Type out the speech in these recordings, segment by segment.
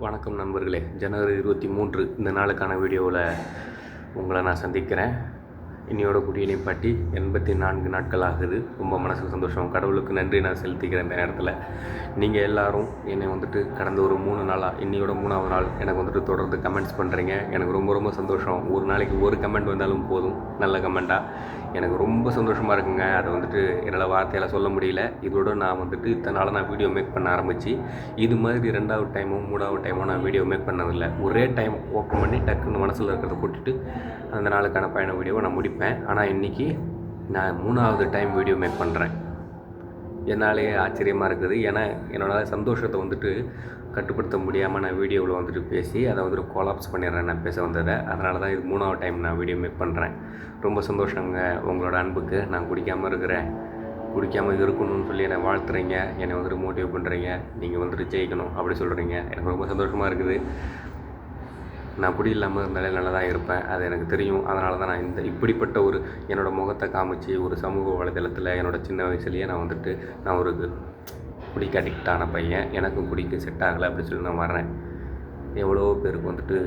வணக்கம் நண்பர்களே. ஜனவரி 23 இந்த நாளுக்கான வீடியோவில் உங்களை நான் சந்திக்கிறேன். இன்னையோட குடியை நிப்பாட்டி 84 நாட்கள் ஆகுது. ரொம்ப மனசுக்கு சந்தோஷம். கடவுளுக்கு நன்றி நான் செலுத்திக்கிறேன். இந்த நேரத்தில் நீங்கள் எல்லோரும் என்னை கடந்த ஒரு 3 நாளாக இன்னையோட 3ஆவது நாள் எனக்கு தொடர்ந்து கமெண்ட்ஸ் பண்ணுறீங்க. எனக்கு ரொம்ப ரொம்ப சந்தோஷம். ஒரு நாளைக்கு ஒரு கமெண்ட் வந்தாலும் போதும், நல்ல கமெண்ட்டாக. எனக்கு ரொம்ப சந்தோஷமாக இருக்குங்க. அதை என்னால் வார்த்தையால் சொல்ல முடியல. இதோட நான் இத்தனை நாளாக நான் வீடியோ மேக் பண்ண ஆரம்பித்து இது மாதிரி 2வது டைமோ 3வது டைமோ நான் வீடியோ மேக் பண்ணதில்லை. ஒரே டைம் ஓப்பன் பண்ணி டக்குன்னு மனசில் இருக்கிறத கொட்டிட்டு அந்த நாளுக்கான பயண வீடியோவை நான் முடிப்பேன். ஆனால் இன்றைக்கி நான் 3வது டைம் வீடியோ மேக் பண்ணுறேன். என்னாலேயே ஆச்சரியமாக இருக்குது. ஏன்னா என்னோடய சந்தோஷத்தை கட்டுப்படுத்த முடியாமல் நான் வீடியோவில் பேசி அதை கொலாப்ஸ் பண்ணிடுறேன் நான் பேச வந்ததை. அதனால தான் இது 3வது டைம் நான் வீடியோ மேக் பண்ணுறேன். ரொம்ப சந்தோஷங்க உங்களோட அன்புக்கு. நான் குடிக்காமல் இருக்கிறேன், குடிக்காமல் இருக்கணும்னு சொல்லி என்னை வாழ்த்துறீங்க, என்னை மோட்டிவேட் பண்ணுறீங்க, நீங்கள் ஜெயிக்கணும் அப்படி சொல்கிறீங்க. எனக்கு ரொம்ப சந்தோஷமாக இருக்குது. நான் குடி இல்லாமல் இருந்தாலே நல்லா தான் இருப்பேன், அது எனக்கு தெரியும். அதனால தான் நான் இப்படிப்பட்ட என்னோடய முகத்தை காமிச்சு ஒரு சமூக வலைதளத்தில் என்னோடய சின்ன வயசுலேயே நான் ஒரு குடிக்க அடிக்டான பையன், எனக்கும் குடிக்க செட் ஆகலை அப்படி சொல்லி நான் வர்றேன். எவ்வளோ பேருக்கு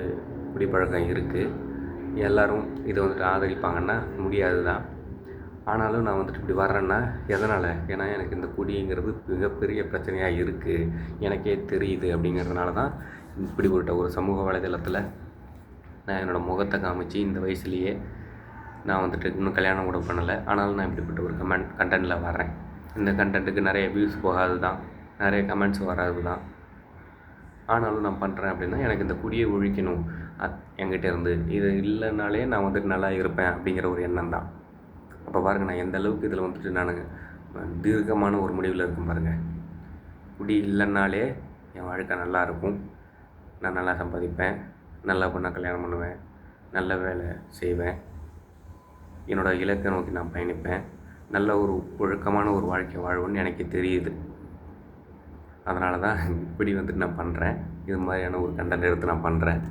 குடிப்பழக்கம் இருக்குது. எல்லோரும் இதை ஆதரிப்பாங்கன்னா முடியாது தான். ஆனாலும் நான் இப்படி வர்றேன்னா எதனால்? ஏன்னா எனக்கு இந்த குடிங்கிறது மிகப்பெரிய பிரச்சனையாக இருக்குது, எனக்கே தெரியுது. அப்படிங்கிறதுனால தான் இப்படிப்பட்ட ஒரு சமூக வலைதளத்தில் நான் என்னோடய முகத்தை காமிச்சு இந்த வயசுலேயே நான் இன்னும் கல்யாணம் கூட பண்ணலை. ஆனாலும் நான் இப்படிப்பட்ட ஒரு கண்டென்ட்டில் வர்றேன். இந்த கண்டென்ட்டுக்கு நிறைய வியூஸ் போகாது தான், நிறைய கமெண்ட்ஸ் வராது தான். ஆனாலும் நான் பண்ணுறேன். அப்படின்னா எனக்கு இந்த குடியை ஒழிக்கணும் என்கிட்ட இருந்து. இது இல்லைனாலே நான் நல்லா இருப்பேன் அப்படிங்கிற ஒரு எண்ணம் தான். அப்போ பாருங்கள், நான் எந்த அளவுக்கு இதில் நான் தீர்க்கமான ஒரு முடிவில் இருக்கும் பாருங்கள். குடி இல்லைன்னாலே என் வாழ்க்கை நல்லா இருக்கும், நான் நல்லா சம்பாதிப்பேன், நல்லா பொண்ணை கல்யாணம் பண்ணுவேன், நல்ல வேலை செய்வேன், என்னோடய இலக்கை நோக்கி நான் பயணிப்பேன், நல்ல ஒரு ஒழுக்கமான ஒரு வாழ்க்கை வாழ்வுன்னு எனக்கு தெரியுது. அதனால தான் இப்படி நான் பண்ணுறேன். இது மாதிரியான ஒரு கண்டென்ட் எடுத்து நான் பண்ணுறேன்.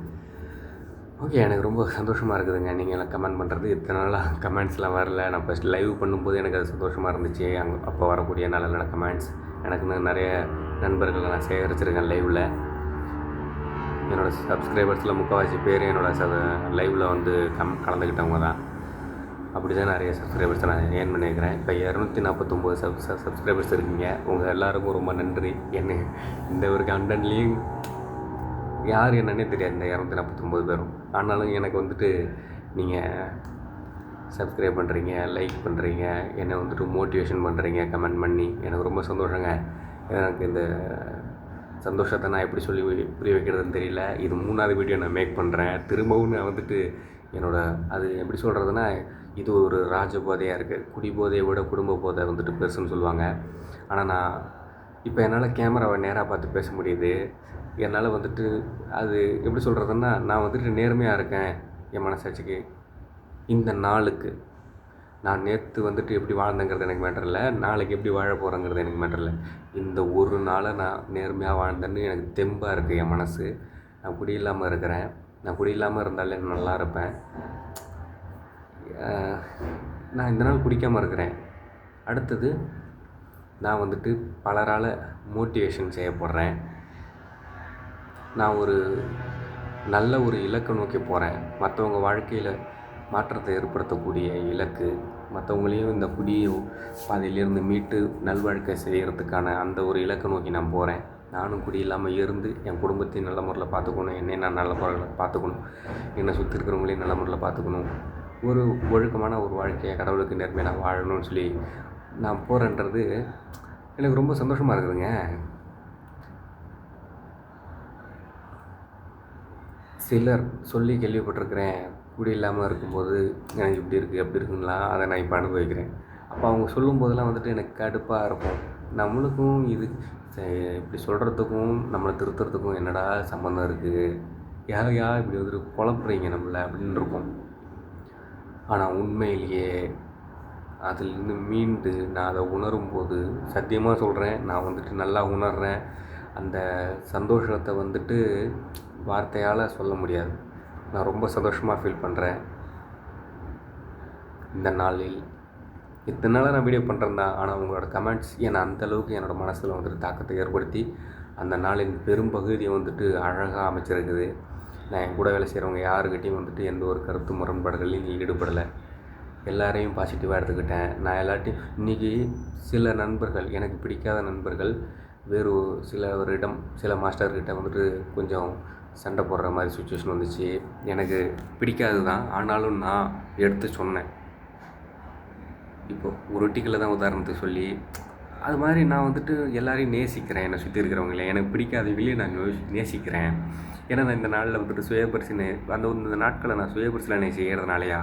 ஓகே, எனக்கு ரொம்ப சந்தோஷமாக இருக்குதுங்க. நீங்கள் எல்லாம் கமெண்ட் பண்ணுறது. இத்தனை நாளாக கமெண்ட்ஸ்லாம் வரல. நான் ஃபஸ்ட் லைவ் பண்ணும்போது எனக்கு அது சந்தோஷமாக இருந்துச்சு. அப்போ வரக்கூடிய நல்ல நல்ல கமெண்ட்ஸ். எனக்குன்னு நிறைய நண்பர்களை நான் சேகரிச்சிருக்கேன் லைவில். என்னோடய சப்ஸ்கிரைபர்ஸில் முக்கால்வாசி பேர் என்னோடய லைவில் கலந்துக்கிட்டவங்க தான். அப்படி தான் நிறைய சப்ஸ்கிரைபர்ஸை நான் ஏர்ன் பண்ணியிருக்கிறேன். இப்போ 249 சப்ஸ்கிரைபர்ஸ் இருக்கீங்க. உங்கள் எல்லாருக்கும் ரொம்ப நன்றி. என்ன இந்த ஒரு கண்டென்ட்லேயும் யார் என்னன்னே தெரியாது இந்த 249 பேரும். ஆனாலும் எனக்கு நீங்கள் சப்ஸ்கிரைப் பண்ணுறீங்க, லைக் பண்ணுறீங்க, என்னை மோட்டிவேஷன் பண்ணுறீங்க கமெண்ட் பண்ணி. எனக்கு ரொம்ப சந்தோஷங்க. எனக்கு இந்த சந்தோஷத்தை நான் எப்படி சொல்லி புரிய வைக்கிறதுன்னு தெரியல. இது 3வது வீடியோ நான் மேக் பண்ணுறேன். திரும்பவும் நான் அது எப்படி சொல்கிறதுனா, இது ஒரு ராஜபோதையாக இருக்குது. குடி போதையை விட குடும்ப போதை பெருசுன்னு சொல்லுவாங்க. ஆனால் நான் இப்போ என்னால் கேமராவை நேராக பார்த்து பேச முடியுது. என்னால் அது எப்படி சொல்கிறதுன்னா, நான் நேர்மையாக இருக்கேன் என் மனசாட்சிக்கு. இந்த நாளுக்கு நான் நேற்று எப்படி வாழ்ந்தேங்கிறது எனக்கு மேட்டர் இல்லை, நாளைக்கு எப்படி வாழ போகிறேங்கிறது எனக்கு மேட்டர் இல்லை. இந்த ஒரு நாளை நான் நேர்மையாக வாழ்ந்தேன்னு எனக்கு தெம்பாக இருக்குது என் மனசு. நான் குடி இல்லாமல் இருக்கிறேன். நான் குடி இல்லாமல் இருந்தாலே நல்லா இருப்பேன். நான் இந்த நாள் குடிக்காமல் இருக்கிறேன். அடுத்தது நான் பலரால் மோட்டிவேஷன் செய்யப்படுறேன். நான் ஒரு நல்ல ஒரு இலக்கை நோக்கி போகிறேன். மற்றவங்க வாழ்க்கையில் மாற்றத்தை ஏற்படுத்தக்கூடிய இலக்கு, மற்றவங்களையும் இந்த குடியை பாதையிலேருந்து மீட்டு நல்வாழ்க்கை செய்கிறதுக்கான அந்த ஒரு இலக்கை நோக்கி நான் போகிறேன். நானும் குடி இல்லாமல் இருந்து என் குடும்பத்தையும் நல்ல முறையில் பார்த்துக்கணும், என்னையும் நான் நல்ல முறையில் பார்த்துக்கணும், என்னை சுற்றி இருக்கிறவங்களையும் நல்ல முறையில் பார்த்துக்கணும், ஒரு ஒழுக்கமான ஒரு வாழ்க்கையை கடவுளுக்கு நேர்மையாக நான் வாழணும்னு சொல்லி நான் போகிறேன்றது எனக்கு ரொம்ப சந்தோஷமாக இருக்குதுங்க. சிலர் சொல்லி கேள்விப்பட்டிருக்கிறேன், குடி இல்லாமல் இருக்கும்போது எனக்கு இப்படி இருக்குது அப்படி இருக்குங்களா, அதை நான் இப்போ அனுபவிக்கிறேன். அப்போ அவங்க சொல்லும்போதெல்லாம் எனக்கு கடுப்பாக இருக்கும். நம்மளுக்கும் இது இப்படி சொல்கிறதுக்கும் நம்மளை திருத்துறதுக்கும் என்னடா சம்மந்தம் இருக்குது, யாரையா இப்படி குழப்புறீங்க நம்மளை அப்படின்னு இருக்கும். ஆனால் உண்மையிலேயே அதிலிருந்து மீண்டு நான் அதை உணரும்போது சத்தியமாக சொல்கிறேன், நான் நல்லா உணர்கிறேன். அந்த சந்தோஷத்தை வார்த்தையால் சொல்ல முடியாது. நான் ரொம்ப சந்தோஷமாக ஃபீல் பண்ணுறேன் இந்த நாளில். இத்தனை நாளாக நான் வீடியோ பண்ணுறேன் தான். ஆனால் உங்களோட கமெண்ட்ஸ் என்னை அந்தளவுக்கு என்னோடய மனசில் தாக்கத்தை ஏற்படுத்தி அந்த நாளின் பெரும்பகுதியை வந்துட்டு அழகாக அமைச்சிருக்குது. நான் என் கூட வேலை செய்கிறவங்க யாருக்கிட்டையும் வந்துட்டு எந்த ஒரு கருத்து முரண்பாடுகளையும் ஈடுபடலை. எல்லாரையும் பாசிட்டிவாக எடுத்துக்கிட்டேன். நான் எல்லாத்தையும் இன்றைக்கி சில நண்பர்கள், எனக்கு பிடிக்காத நண்பர்கள் வேறு சில மாஸ்டர்கிட்ட வந்துட்டு கொஞ்சம் சண்டை போடுற மாதிரி சுச்சுவேஷன் வந்துச்சு. எனக்கு பிடிக்காது தான், ஆனாலும் நான் எடுத்து சொன்னேன். இப்போது ஒரு டிக்கில் தான் உதாரணத்துக்கு சொல்லி, அது மாதிரி நான் வந்துட்டு எல்லாரையும் நேசிக்கிறேன். என்னை சுற்றி இருக்கிறவங்களே எனக்கு பிடிக்காதவங்களையும் நான் நேசிக்கிறேன். ஏன்னா நான் இந்த நாளில் வந்துட்டு சுயபரிசீலனை இந்த நாட்களை நான் சுயபரிசீலனை செய்கிறதுனாலையா,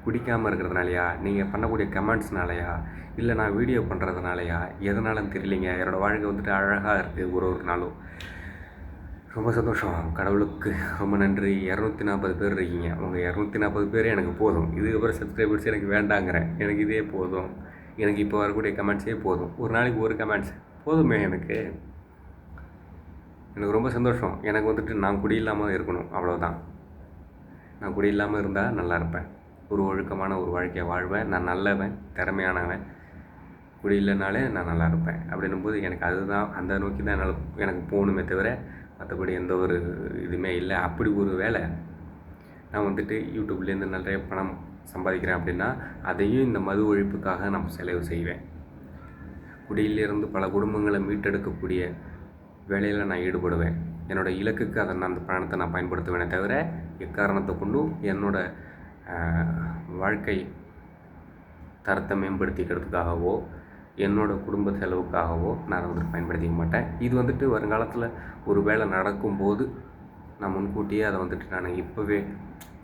குடிக்காமல் இருக்கிறதுனாலையா, நீங்கள் பண்ணக்கூடிய கமெண்ட்ஸ்னாலையா, இல்லை நான் வீடியோ பண்ணுறதுனாலையா, எதனாலும் தெரியலைங்க, என்னோடய வாழ்க்கை வந்துட்டு அழகாக இருக்குது. ஒரு நாளும் ரொம்ப சந்தோஷம். கடவுளுக்கு ரொம்ப நன்றி. 240 பேர் இருக்கீங்க. உங்கள் 240 பேரே எனக்கு போதும். இதுக்கப்புறம் சப்ஸ்கிரைபர்ஸ் எனக்கு வேண்டாங்கிறேன். எனக்கு இதே போதும். எனக்கு இப்போ வரக்கூடிய கமெண்ட்ஸே போதும். ஒரு நாளைக்கு ஒரு கமெண்ட்ஸ் போதுமே. எனக்கு ரொம்ப சந்தோஷம். எனக்கு வந்துட்டு நான் குடி இல்லாமல் இருக்கணும், அவ்வளோதான். நான் குடி இல்லாமல் இருந்தால் நல்லா இருப்பேன். ஒரு ஒழுக்கமான ஒரு வாழ்க்கையை வாழ்வேன். நான் நல்லவன், திறமையானவன். குடி இல்லைனாலே நான் நல்லா இருப்பேன். அப்படின்னும்போது எனக்கு அதுதான், அந்த நோக்கி தான் எனக்கு போகணுமே தவிர மற்றபடி எந்த ஒரு இதுவுமே இல்லை. அப்படி ஒரு வேலை நான் வந்துட்டு யூடியூப்லேருந்து நிறைய பணம் சம்பாதிக்கிறேன் அப்படின்னா அதையும் இந்த மது ஒழிப்புக்காக நான் செலவு செய்வேன். குடியிலிருந்து பல குடும்பங்களை மீட்டெடுக்கக்கூடிய வேலையில் நான் ஈடுபடுவேன். என்னோடய இலக்குக்கு அந்த பணத்தை நான் பயன்படுத்துவேனே தவிர எக்காரணத்தை கொண்டும் என்னோடய வாழ்க்கை தரத்தை மேம்படுத்திக்கிறதுக்காகவோ என்னோடய குடும்ப செலவுக்காகவோ நான் வந்துட்டு பயன்படுத்திக்க மாட்டேன். இது வந்துட்டு வருங்காலத்தில் ஒரு வேலை நடக்கும்போது நான் முன்கூட்டியே அதை வந்துட்டு நான் இப்போவே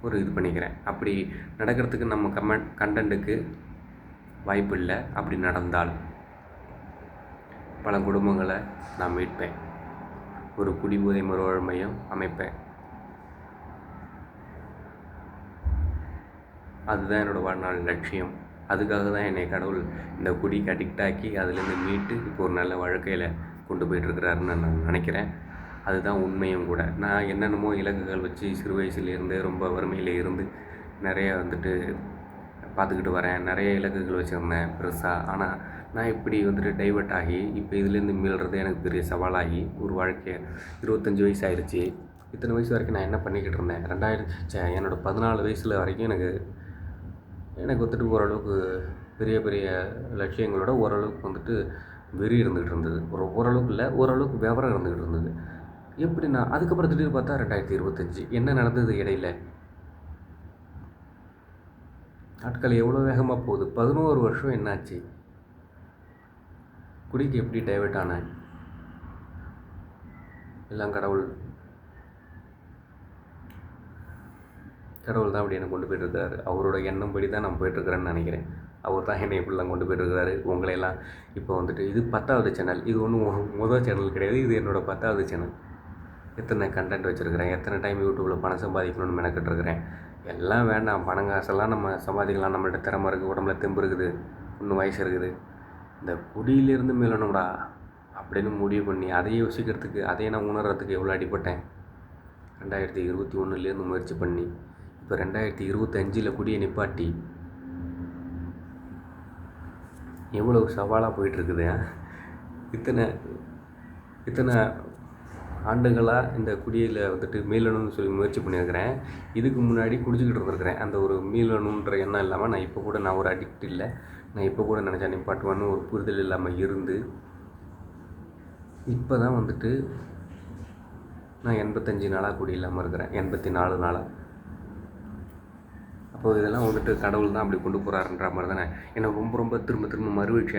ஒரு இது பண்ணிக்கிறேன். அப்படி நடக்கிறதுக்கு நம்ம கண்டென்ட்டுக்கு வாய்ப்பு இல்லை. அப்படி நடந்தால் பல குடும்பங்களை நான் மீட்பேன். ஒரு குடிபோதை மறுவாழ்மையும் அமைப்பேன். அதுதான் என்னோடய வாழ்நாள் லட்சியம். அதுக்காக தான் என்னை கடவுள் இந்த குடிக்கு அடிக்ட் ஆக்கி அதுலேருந்து மீட்டு இப்போ ஒரு நல்ல வாழ்க்கையில் கொண்டு போயிட்டுருக்கிறாருன்னு நான் நினைக்கிறேன். அதுதான் உண்மையும் கூட. நான் என்னென்னமோ இலக்குகள் வச்சு சிறு வயசுலேருந்து ரொம்ப வறுமையில் இருந்து நிறைய வந்துட்டு பார்த்துக்கிட்டு வரேன். நிறைய இலக்குகள் வச்சுருந்தேன் பெருசாக. ஆனால் நான் இப்படி வந்துட்டு டைவர்ட் ஆகி இப்போ இதுலேருந்து மீள்றது எனக்கு பெரிய சவாலாகி ஒரு வாழ்க்கையை 25 வயசு ஆயிடுச்சு. இத்தனை வயசு வரைக்கும் நான் என்ன பண்ணிக்கிட்டு இருந்தேன்? என்னோடய 14 வயசில் வரைக்கும் எனக்கு வந்துட்டு ஓரளவுக்கு பெரிய பெரிய லட்சியங்களோட ஓரளவுக்கு வந்துட்டு வெறி இருந்துகிட்டு இருந்தது. ஓரளவுக்கு இல்லை, ஓரளவுக்கு விவரம் இருந்துகிட்டு இருந்தது. எப்படின்னா அதுக்கப்புறம் திடீர்னு பார்த்தா 2025 என்ன நடந்தது இடையில? நாட்கள் எவ்வளோ வேகமாக போகுது. 11 வருஷம் என்னாச்சு? குடிக்கு எப்படி டைவர்ட் ஆனேன்? எல்லாம் கடவுள் தான் அப்படி என்னை கொண்டு போய்ட்டுருக்காரு. அவரோட எண்ணம் படி தான் நான் போய்ட்டுருக்கிறேன்னு நினைக்கிறேன். அவர் தான் என்னை இப்படிலாம் கொண்டு போய்ட்டுருக்காரு. உங்களையெல்லாம் இப்போ வந்துட்டு இது 10வது சேனல். இது ஒன்றும் முதல் சேனல் கிடையாது. இது என்னோடய 10வது சேனல். எத்தனை கண்டென்ட் வச்சுருக்கிறேன், எத்தனை டைம் யூடியூப்பில் பணம் சம்பாதிக்கணும்னு மெனக்கிட்டுருக்கிறேன். எல்லாம் வேண்டாம். பணம் காசெல்லாம் நம்ம சம்பாதிக்கலாம். நம்மள்ட்ட திறமை இருக்குது, உடம்புல தெம்பு இருக்குது, இன்னும் வயசு இருக்குது. இந்த குடியிலேருந்து மீளணும்டா அப்படின்னு முடிவு பண்ணி அதை யோசிக்கிறதுக்கு, அதையே நான் உணர்கிறதுக்கு எவ்வளோ அடிப்பட்டேன். 2021 முயற்சி பண்ணி இப்போ 2025 குடியை நிப்பாட்டி எவ்வளோ சவாலாக போயிட்டுருக்குது. இத்தனை ஆண்டுகளாக இந்த குடியில் வந்துட்டு மீளணும்னு சொல்லி முயற்சி பண்ணியிருக்கிறேன். இதுக்கு முன்னாடி குடிச்சிக்கிட்டு இருந்திருக்கிறேன். அந்த ஒரு மீளணுன்ற எண்ணம் இல்லாமல் நான் இப்போ கூட நான் ஒரு அடிக்ட் இல்லை. நான் இப்போ கூட நினச்சா நிப்பாட்டுவான்னு ஒரு புரிதல் இல்லாமல் இருந்து இப்போ தான் வந்துட்டு நான் 85 நாளாக குடி இல்லாமல் இருக்கிறேன். 84 நாளாக. அப்போது இதெல்லாம் வந்துட்டு கடவுள் தான் அப்படி கொண்டு போகிறாருன்ற மாதிரி தானே என்னை ரொம்ப திரும்ப மறுவீழ்ச்சி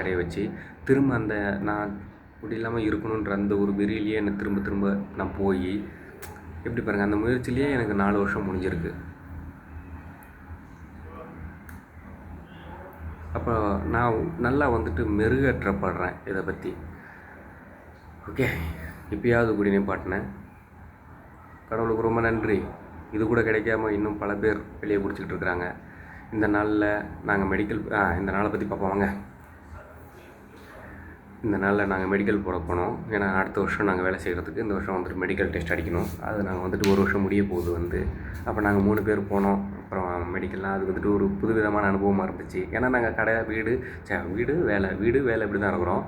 அடைய வச்சு திரும்ப அந்த நான் குடி இல்லாமல் இருக்கணுன்ற அந்த ஒரு வெறியிலேயே என்னை திரும்ப நான் போய் எப்படி பாருங்கள், அந்த முயற்சியிலேயே எனக்கு 4 வருஷம் முடிஞ்சிருக்கு. அப்போ நான் நல்லா வந்துட்டு மெருகேற்றப்படுறேன் இதை பற்றி. ஓகே, இப்போயாவது குடி நிப்பாட்டினேன். கடவுளுக்கு ரொம்ப நன்றி. இது கூட கிடைக்காம இன்னும் பல பேர் வெளியே குடிச்சிக்கிட்டு இருக்கிறாங்க. இந்த நாளில் நாங்கள் இந்த நாளை பற்றி பார்ப்போம் வாங்க. இந்த நாளில் நாங்கள் மெடிக்கல் போட போனோம். ஏன்னா அடுத்த வருஷம் நாங்கள் வேலை செய்கிறதுக்கு இந்த வருஷம் வந்துட்டு மெடிக்கல் டெஸ்ட் அடிக்கணும். அது நாங்கள் வந்துட்டு 1 வருஷம் முடிய போகுது அப்போ நாங்கள் 3 பேர் போனோம். அப்புறம் மெடிக்கல்லாம் அது வந்துட்டு ஒரு புதுவிதமான அனுபவமாக இருந்துச்சு. ஏன்னா நாங்கள் கடை வீடு வேலை இப்படி தான் இருக்கிறோம்.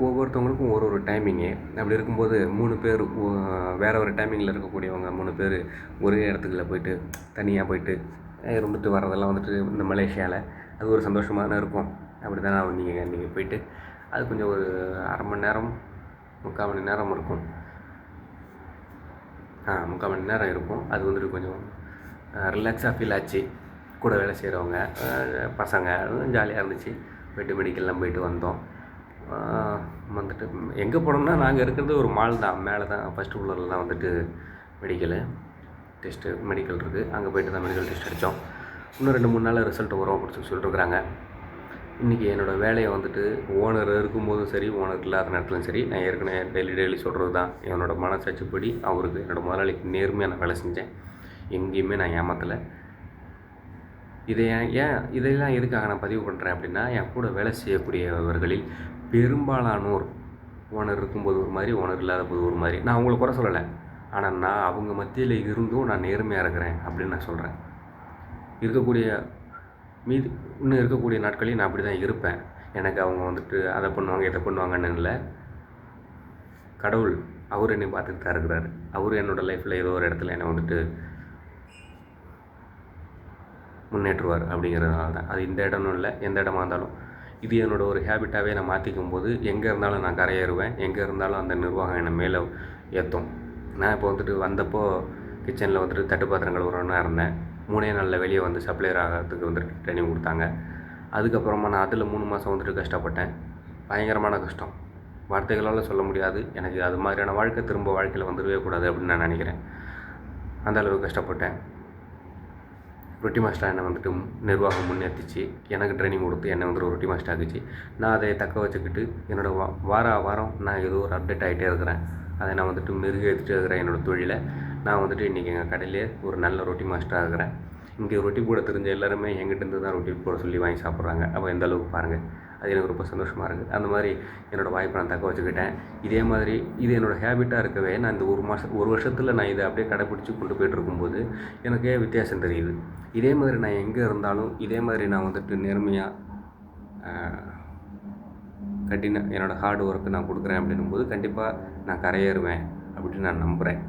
ஒவ்வொருத்தவங்களுக்கும் ஒரு டைமிங்கு. அப்படி இருக்கும்போது 3 பேர் வேறு ஒரு டைமிங்கில் இருக்கக்கூடியவங்க 3 பேர் ஒரே இடத்துக்குள்ள போயிட்டு தனியாக போயிட்டு இருந்துட்டு வர்றதெல்லாம் வந்துட்டு இந்த மலேசியாவில் அது ஒரு சந்தோஷமாக இருக்கும். அப்படி தானே நீங்கள் போயிட்டு அது கொஞ்சம் ஒரு அரை மணி நேரம் 3/4 மணி நேரம் இருக்கும். 3/4 மணி நேரம் இருக்கும். அது வந்துட்டு கொஞ்சம் ரிலாக்ஸாக ஃபீல் ஆச்சு. கூட வேலை செய்கிறவங்க பசங்க ஜாலியாக இருந்துச்சு. போய்ட்டு மெடிக்கல்லாம் போயிட்டு வந்தோம். வந்துட்டு எங்கே போனோம்னா நாங்கள் இருக்கிறது ஒரு மால் தான், மேலே தான் ஃபஸ்ட்டு ஃப்ளோரில் தான் வந்துட்டு மெடிக்கல் இருக்குது. அங்கே போய்ட்டு தான் மெடிக்கல் டெஸ்ட் அடித்தோம். இன்னும் 2-3 நாளில் ரிசல்ட் வரும் அப்படின்னு சொல்லிட்டுருக்குறாங்க. இன்றைக்கி என்னோடய வேலையை வந்துட்டு ஓனர் இருக்கும்போதும் சரி, ஓனர் இல்லாத நேரத்துலையும் சரி, நான் ஏற்கனவே டெய்லி சொல்கிறது தான், என்னோடய மனசாட்சிப்படி அவருக்கு என்னோடய முதலாளிக்கு நேர்மையாக நான் வேலை செஞ்சேன். எங்கேயுமே நான் ஏமாற்றலை. இதெல்லாம் எதுக்காக நான் பதிவு பண்ணுறேன் அப்படின்னா, என் கூட வேலை செய்யக்கூடியவர்களில் பெரும்பாலானோர் ஓனர் இருக்கும்போது ஒரு மாதிரி, ஓனர் இல்லாத போது ஒரு மாதிரி. நான் அவங்களை குறை சொல்லலை, ஆனால் நான் அவங்க மத்தியில் இருந்தும் நான் நேர்மையாக இருக்கிறேன் அப்படின்னு நான் சொல்கிறேன். இன்னும் இருக்கக்கூடிய நாட்களையும் நான் அப்படி தான் இருப்பேன். எனக்கு அவங்க வந்துட்டு அதை பண்ணுவாங்க இதை பண்ணுவாங்கன்னு இல்லை. கடவுள் அவர் என்னை பார்த்துட்டு தான் இருக்கிறாரு. அவர் என்னோடய லைஃப்பில் ஏதோ ஒரு இடத்துல என்னை வந்துட்டு முன்னேற்றுவார் அப்படிங்கிறதுனால தான். அது இந்த இடம்னு இல்லை, எந்த இடமா இருந்தாலும். இது என்னோடய ஒரு ஹேபிட்டாகவே நான் மாற்றிக்கும் போது எங்கே இருந்தாலும் நான் கரையேறுவேன். எங்கே இருந்தாலும் அந்த நிர்வாகம் என்னை மேலே ஏற்றும். நான் இப்போ வந்துட்டு வந்தப்போ கிச்சனில் வந்துட்டு தட்டு பாத்திரங்கள் ஒன்றா இருந்தேன். 3 நாளில் வெளியே வந்து சப்ளையர் ஆகிறதுக்கு வந்துட்டு ட்ரைனிங் கொடுத்தாங்க. அதுக்கப்புறமா நான் அதில் 3 மாதம் வந்துட்டு கஷ்டப்பட்டேன். பயங்கரமான கஷ்டம், வார்த்தைகளால் சொல்ல முடியாது. எனக்கு அது மாதிரியான வாழ்க்கை திரும்ப வாழ்க்கையில் வந்துடவே கூடாது அப்படின்னு நான் நினைக்கிறேன். அந்த அளவுக்கு கஷ்டப்பட்டேன். ரொட்டி மாஸ்டர் என்னை வந்துட்டு நிர்வாகம் முன்னேற்றிச்சு. எனக்கு ட்ரைனிங் கொடுத்து என்னை வந்துட்டு ரொட்டி மாஸ்டர் ஆகிச்சு. நான் அதை தக்க வச்சுக்கிட்டு என்னோடய வாரம் நான் ஏதோ ஒரு அப்டேட் ஆகிட்டே இருக்கிறேன். அதை நான் வந்துட்டு மெருகேற்றிட்டு இருக்கிறேன். என்னோடய தொழிலை நான் வந்துட்டு இன்றைக்கி எங்கள் கடையிலே ஒரு நல்ல ரொட்டி மாஸ்டராக இருக்கிறேன். இங்கே ரொட்டி போட தெரிஞ்ச எல்லாருமே எங்கிட்டேருந்து தான் ரொட்டி போட சொல்லி வாங்கி சாப்பிட்றாங்க. அப்போ எந்த அளவுக்கு பாருங்கள். அது எனக்கு ரொம்ப சந்தோஷமாக இருக்குது. அந்த மாதிரி என்னோடய வாய்ப்பை நான் தக்க வச்சுக்கிட்டேன். இதே மாதிரி இது என்னோடய ஹேபிட்டாக இருக்கவே நான் இந்த ஒரு வருஷத்தில் நான் இதை அப்படியே கடைப்பிடிச்சி கொண்டு போய்ட்டு இருக்கும்போது எனக்கே வித்தியாசம் தெரியுது. இதே மாதிரி நான் எங்கே இருந்தாலும் இதே மாதிரி நான் வந்துட்டு நேர்மையாக என்னோடய ஹார்ட் ஒர்க்கு நான் கொடுக்குறேன் அப்படின்னும்போது கண்டிப்பாக நான் கரையேறுவேன் அப்படின்னு நான் நம்புகிறேன்.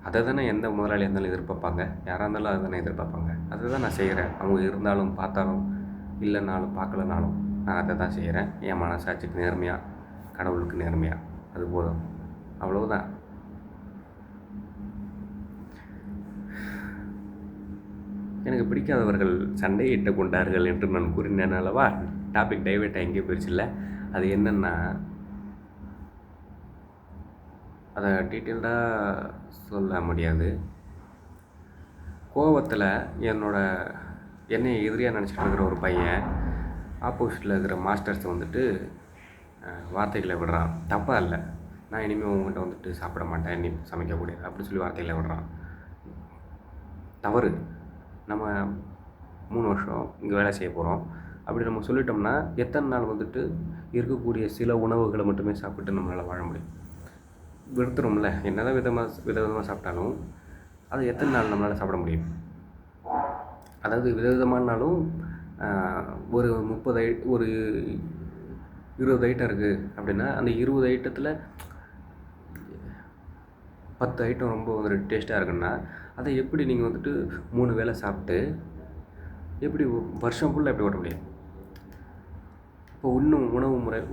அதை தானே எந்த முதலாளியாக இருந்தாலும் எதிர்பார்ப்பாங்க, யாராக இருந்தாலும் அதை தானே எதிர்பார்ப்பாங்க. அதை தான் நான் செய்கிறேன். அவங்க இருந்தாலும் பார்த்தாலும் இல்லைனாலும் பார்க்கலனாலும் நான் அதை தான் செய்கிறேன். என் மனசாட்சிக்கு நேர்மையாக, கடவுளுக்கு நேர்மையாக, அது போதும். அவ்வளவுதான். எனக்கு பிடிக்காதவர்கள் சண்டையிட்டு கொண்டார்கள் என்று நான் கூறினேன் அல்லவா. டாபிக் டைவர்ட் எங்கேயும் போயிடுச்சு இல்லை. அது என்னென்னா, அதை டீட்டெயில்டாக சொல்ல முடியாது. கோவத்தில் என்னை எதிரியாக நினச்சிட்டு இருக்கிற ஒரு பையன் ஆப்போசிட்டில் இருக்கிற மாஸ்டர்ஸை வந்துட்டு வார்த்தைகளை விடுறான். தப்பாக இல்லை, நான் இனிமேல் உங்கள்கிட்ட வந்துட்டு சாப்பிட மாட்டேன், நீ சமைக்கக்கூடியது அப்படி சொல்லி வார்த்தைகளை விடுறான். தவறு. நம்ம 3 வருஷம் இங்கே வேலை செய்ய போகிறோம். அப்படி நம்ம சொல்லிட்டோம்னா எத்தனை நாள் வந்துட்டு இருக்கக்கூடிய சில உணவுகளை மட்டுமே சாப்பிட்டு நம்மளால் வாழ முடியும்? வெறுத்துரும்ல. என்ன தான் விதவிதமாக சாப்பிட்டாலும் அது எத்தனை நாள் நம்மளால் சாப்பிட முடியும்? அதாவது விதவிதமானாலும் ஒரு 20 ஐட்டம் இருக்குது அப்படின்னா அந்த 20 ஐட்டத்தில் 10 ஐட்டம் ரொம்ப வந்துட்டு டேஸ்ட்டாக இருக்குன்னா அதை எப்படி நீங்கள் வந்துட்டு 3 வேளை சாப்பிட்டு எப்படி வருஷம் ஃபுல்லாக எப்படி ஓட்ட முடியும்? இப்போ இன்னும்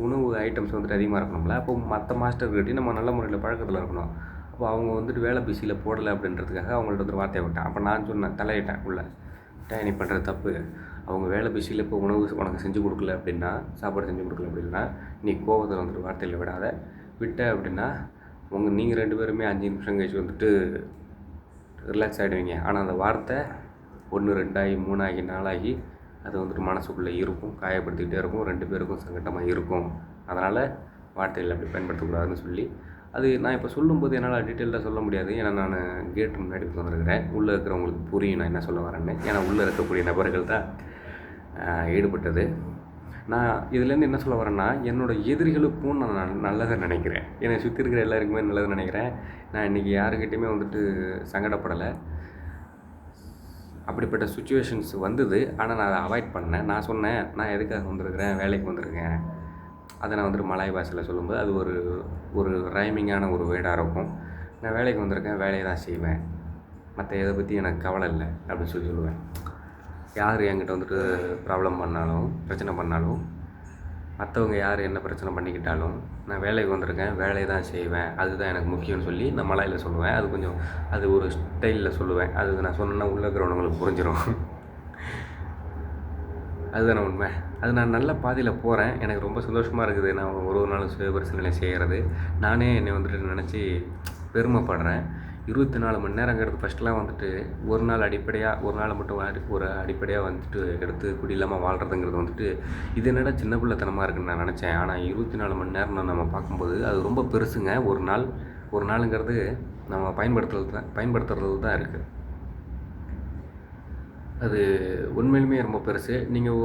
உணவு ஐட்டம்ஸ் வந்துட்டு அதிகமாக இருக்கணும்ல. அப்போ மற்ற மாஸ்டர்கிட்டையும் நம்ம நல்ல முறையில் பழக்கத்தில் இருக்கணும். அப்போ அவங்க வந்துட்டு வேலை பிஸியில் போடலை அப்படின்றதுக்காக அவங்கள்ட்ட வந்துட்டு வார்த்தையை விட்டேன். அப்போ நான் சொன்னேன், தலையிட்டேன் உள்ள, நீ பண்ணுறது தப்பு. அவங்க வேலை பிஸியில் இப்போ உணவு உனக்கு செஞ்சு கொடுக்கல அப்படின்னா, சாப்பாடு செஞ்சு கொடுக்கல அப்படின்னா, நீ கோவத்தில் வந்துட்டு வார்த்தையில் விட்ட அப்படின்னா நீங்கள் 2 பேருமே 5 நிமிஷம் கழிச்சு வந்துட்டு ரிலாக்ஸ் ஆகிடுவீங்க. ஆனால் அந்த வார்த்தை 1 2 ஆகி 3 ஆகி 4 ஆகி அது வந்துட்டு மனசுக்குள்ளே இருக்கும், காயப்படுத்திக்கிட்டே இருக்கும், 2 பேருக்கும் சங்கட்டமாக இருக்கும். அதனால் வார்த்தைகள் அப்படி பயன்படுத்தக்கூடாதுன்னு சொல்லி, அது நான் இப்போ சொல்லும்போது என்னால் டீட்டெயிலாக சொல்ல முடியாது. ஏன்னா நான் கேட்டு முன்னாடி வந்துருக்கிறேன். உள்ளே இருக்கிறவங்களுக்கு புரியும் நான் என்ன சொல்ல வரேன்னு. ஏன்னா உள்ளே இருக்கக்கூடிய நபர்கள் தான் ஈடுபட்டது. நான் இதுலேருந்து என்ன சொல்ல வரேன்னா, என்னோடய எதிரிகளுக்கும் நான் நல்லதை நினைக்கிறேன். என்னை சுற்றி இருக்கிற எல்லாருக்குமே நல்லதை நினைக்கிறேன். நான் இன்றைக்கி யாருக்கிட்டையுமே வந்துட்டு சங்கடப்படலை. அப்படிப்பட்ட சுச்சுவேஷன்ஸ் வந்தது. ஆனால் நான் அதை அவாய்ட் பண்ணேன். நான் சொன்னேன், நான் எதுக்காக வந்திருக்கிறேன், வேலைக்கு வந்திருக்கேன். அதை நான் வந்துட்டு மலாய் பாஷையில் சொல்லும்போது அது ஒரு ஒரு ரைமிங்கான ஒரு வேர்டாக இருக்கும். நான் வேலைக்கு வந்திருக்கேன், வேலையை தான் செய்வேன், மற்ற எதை பற்றி எனக்கு கவலை இல்லை அப்படின்னு சொல்லுவேன். யார் என்கிட்ட வந்துட்டு ப்ராப்ளம் பண்ணாலும், பிரச்சனை பண்ணாலும், மற்றவங்க யார் என்ன பிரச்சனை பண்ணிக்கிட்டாலும் நான் வேலைக்கு வந்திருக்கேன், வேலையை தான் செய்வேன், அதுதான் எனக்கு முக்கியம்னு சொல்லி நான் மலாயில் சொல்லுவேன். அது கொஞ்சம் அது ஒரு ஸ்டைலில் சொல்லுவேன். அது நான் சொன்னேன்னா உள்ளே இருக்கிறவங்களுக்கு புரிஞ்சிடும். அதுதானே உண்மை. அது நான் நல்ல பாதையில் போகிறேன். எனக்கு ரொம்ப சந்தோஷமாக இருக்குது. நான் ஒரு நாள் சுய பரிசீலனை செய்கிறது. நானே என்னை வந்துட்டு நினச்சி பெருமைப்படுறேன். 24 மணி நேரங்கிறது ஃபஸ்ட்டெலாம் வந்துட்டு ஒரு நாள் அடிப்படையாக ஒரு நாள் மட்டும் ஒரு அடிப்படையாக வந்துட்டு எடுத்து குடி இல்லாமல் வாழ்கிறதுங்கிறது வந்துட்டு இது என்னடா சின்ன பிள்ளைத்தனமாக இருக்குன்னு நான் நினச்சேன். ஆனால் 24 மணி நேரம் நம்ம பார்க்கும்போது அது ரொம்ப பெருசுங்க. ஒரு நாளுங்கிறது நம்ம பயன்படுத்துறது தான் இருக்குது. அது உண்மையிலுமே ரொம்ப பெருசு. நீங்கள்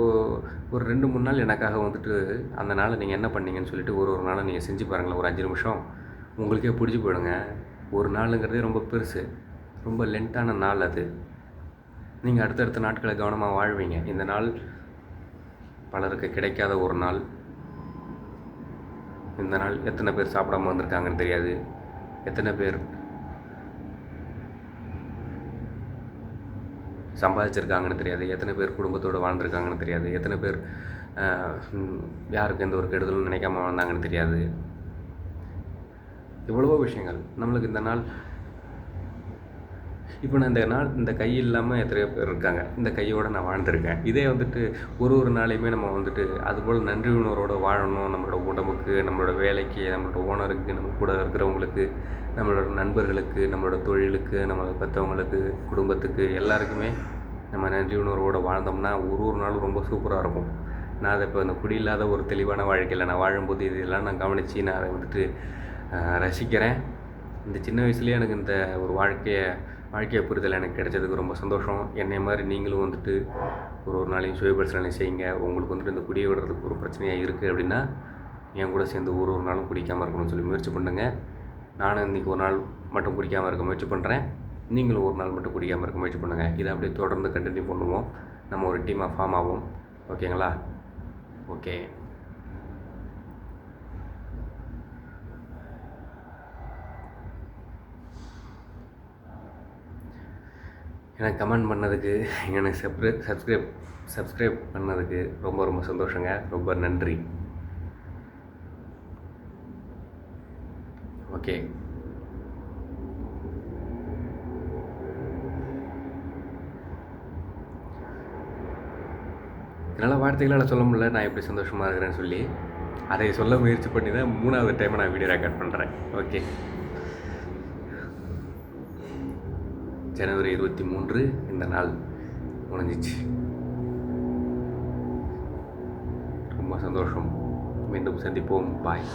ஒரு 2-3 நாள் எனக்காக வந்துட்டு அந்த நாளை நீங்கள் என்ன பண்ணீங்கன்னு சொல்லிட்டு ஒரு நாளை நீங்கள் செஞ்சு பாருங்களேன். ஒரு 5 நிமிஷம் உங்களுக்கே பிடிச்சி போயிடுங்க. ஒரு நாளுங்கிறதே ரொம்ப பெருசு, ரொம்ப லென்த்தான நாள் அது. நீங்கள் அடுத்தடுத்த நாட்களை கவனமாக வாழ்வீங்க. இந்த நாள் பலருக்கு கிடைக்காத ஒரு நாள். இந்த நாள் எத்தனை பேர் சாப்பிடாம வந்திருக்காங்கன்னு தெரியாது, எத்தனை பேர் சம்பாதிச்சிருக்காங்கன்னு தெரியாது, எத்தனை பேர் குடும்பத்தோடு வாழ்ந்துருக்காங்கன்னு தெரியாது, எத்தனை பேர் யாருக்கு எந்த ஒரு கெடுதலும் நினைக்காம வாழ்ந்தாங்கன்னு தெரியாது. எவ்வளவோ விஷயங்கள் நம்மளுக்கு இந்த நாள். இப்போ நான் இந்த கை இல்லாமல் எத்தனையோ பேர் இருக்காங்க, இந்த கையோடு நான் வாழ்ந்துருக்கேன். இதே வந்துட்டு ஒரு நாளையுமே நம்ம வந்துட்டு அதுபோல் நன்றி உணர்வோடு வாழணும். நம்மளோட உடம்புக்கு, நம்மளோட வேலைக்கு, நம்மளோட ஓனருக்கு, நம்ம கூட இருக்கிறவங்களுக்கு, நம்மளோட நண்பர்களுக்கு, நம்மளோட தொழிலுக்கு, நம்மளை பெற்றவங்களுக்கு, குடும்பத்துக்கு, எல்லாருக்குமே நம்ம நன்றி உணர்வோடு வாழ்ந்தோம்னா ஒரு நாளும் ரொம்ப சூப்பராக இருக்கும். நான் அதை இப்போ இந்த குடியில்லாத ஒரு தெளிவான வாழ்க்கையில் நான் வாழும்போது இதெல்லாம் நான் கவனித்து நான் அதை வந்துட்டு ரசிக்கிறேன். இந்த சின்ன வயசுலேயே எனக்கு இந்த ஒரு வாழ்க்கையை புரிதல் எனக்கு கிடைச்சதுக்கு ரொம்ப சந்தோஷம். என்னை மாதிரி நீங்களும் வந்துட்டு ஒரு நாளையும் சுயபரிசீலனை செய்யுங்க. உங்களுக்கு வந்துட்டு இந்த குடியை விடுறதுக்கு ஒரு பிரச்சனையாக இருக்குது அப்படின்னா என் கூட சேர்ந்து ஒரு நாளும் குடிக்காமல் இருக்கணும்னு சொல்லி முயற்சி பண்ணுங்கள். நானும் இன்றைக்கி ஒரு நாள் மட்டும் குடிக்காமல் இருக்க முயற்சி பண்ணுறேன். நீங்களும் ஒரு நாள் மட்டும் குடிக்காமல் இருக்க முயற்சி பண்ணுங்கள். இதை அப்படியே தொடர்ந்து கண்டினியூ பண்ணுவோம். நம்ம ஒரு டீமாக ஃபார்ம் ஆகும். ஓகேங்களா? ஓகே. எனக்கு கமெண்ட் பண்ணதுக்கு, எனக்கு சப்ஸ்கிரைப் பண்ணதுக்கு ரொம்ப சந்தோஷங்க. ரொம்ப நன்றி. ஓகே. என்னால் வார்த்தைகளால் சொல்ல முடியல நான் எப்படி சந்தோஷமாக இருக்கிறேன்னு சொல்லி. அதை சொல்ல முயற்சி பண்ணி தான் 3வது டைம் நான் வீடியோ ரெக்கார்ட் பண்ணுறேன். ஓகே. ஜனவரி 23 இந்த நாள் முடிஞ்சிச்சு. ரொம்ப சந்தோஷம். மீண்டும் சந்திப்போம். பாய்.